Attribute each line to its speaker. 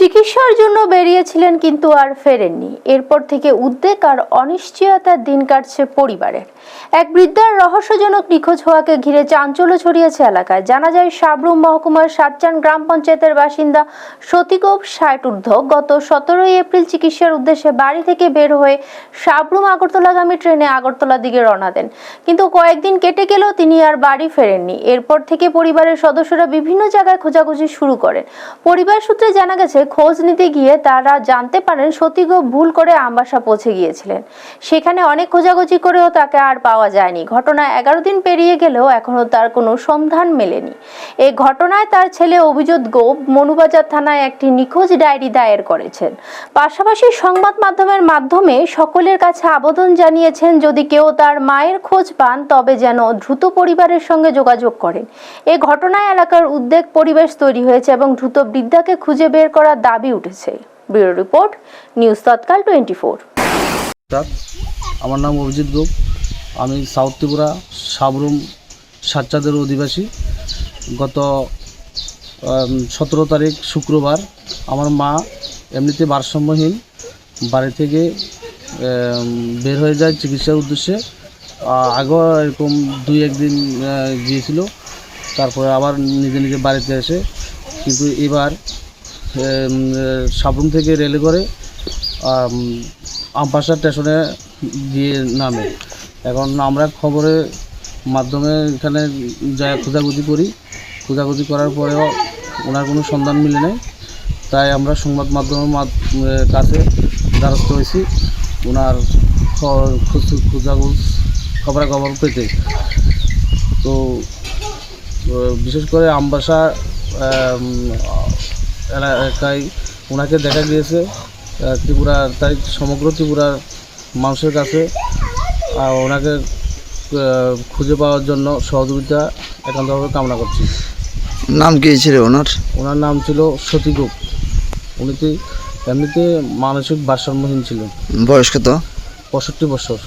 Speaker 1: চিকিৎসার জন্য বেরিয়েছিলেন কিন্তু আর ফেরেননি। এরপর থেকে উদ্বেগ আর অনিশ্চয়তার দিন কাটছে পরিবারের। এক বৃদ্ধার রহস্যজনক নিখোঁজ হওয়াকে ঘিরে চাঞ্চল্য ছড়িয়েছে এলাকায়। জানা যায় সাবরুম মহকুমার সাতচান গ্রাম পঞ্চায়েতের বাসিন্দা সতীগোপ ৬০ ঊর্ধ্ব গত ১৭ এপ্রিল চিকিৎসার উদ্দেশ্যে বাড়ি থেকে বের হয়ে সাবরুম আগরতলাগামী ট্রেনে আগরতলার দিকে রওনা দেন, কিন্তু কয়েকদিন কেটে গেলেও তিনি আর বাড়ি ফেরেননি। এরপর থেকে পরিবারের সদস্যরা বিভিন্ন জায়গায় খোঁজাখুঁজি শুরু করেন। পরিবার সূত্রে জানা গেছে, খোঁজ নিতে গিয়ে তারা জানতে পারেন সতীগোপ ভুল করে আমবাসা পৌঁছে গিয়েছিলেন। সেখানে অনেক খোঁজাখুঁজি করেও তাকে আর পাওয়া যায়নি। ঘটনা ১১ দিন পেরিয়ে গেলেও এখনো তার কোনো সন্ধান মেলেনি। এই ঘটনায় তার ছেলে অভিজিৎ গোপ মনুবাজার থানায় একটি নিখোঁজ ডায়েরি দায়ের করেছেন। পাশাপাশি সংবাদ মাধ্যমের মাধ্যমে সকলের কাছে আবেদন জানিয়েছেন, যদি কেউ তার মায়ের খোঁজ পান তবে যেন দ্রুত পরিবারের সঙ্গে যোগাযোগ করেন। এই ঘটনায় এলাকার উদ্বেগ পরিবেশ তৈরি হয়েছে এবং দ্রুত বৃদ্ধাকে খুঁজে বের করার দাবি উঠেছে। ব্যুরো রিপোর্ট, নিউজ তৎকাল 24।
Speaker 2: আমার নাম অভিজিৎ গোপ। আমি সাউথ ত্রিপুরা সাবরুম সাতচাঁদের অধিবাসী। গত ১৭ তারিখ শুক্রবার আমার মা এমনিতে ভারসাম্যহীন বাড়ি থেকে বের হয়ে যায় চিকিৎসার উদ্দেশ্যে। আগেও এরকম ২-১ দিন গিয়েছিল, তারপরে আবার নিজে নিজে বাড়িতে আসে। কিন্তু এবার সাবরুম থেকে রেলে করে আমবাসা স্টেশনে গিয়ে নামে। এখন আমরা খবরের মাধ্যমে এখানে যা খোঁজাখুঁজি করার পরেও ওনার কোনো সন্ধান মিলে নেই। তাই আমরা সংবাদ মাধ্যমের কাছে দ্বারস্থ হয়েছি ওনার খবরাখবর পেতে। তো বিশেষ করে আমবাসা এলাকায় ওনাকে দেখা গিয়েছে ত্রিপুরার, তাই সমগ্র ত্রিপুরার মানুষের কাছে ওনাকে খুঁজে পাওয়ার জন্য সহযোগিতা একান্তভাবে কামনা করছি।
Speaker 3: নাম কি ছিল ওনার?
Speaker 2: ওনার নাম ছিল সতীগোপ। উনি এমনিতে মানসিক ভারসাম্যহীন ছিলেন।
Speaker 3: বয়স কত?
Speaker 2: 65 বছর।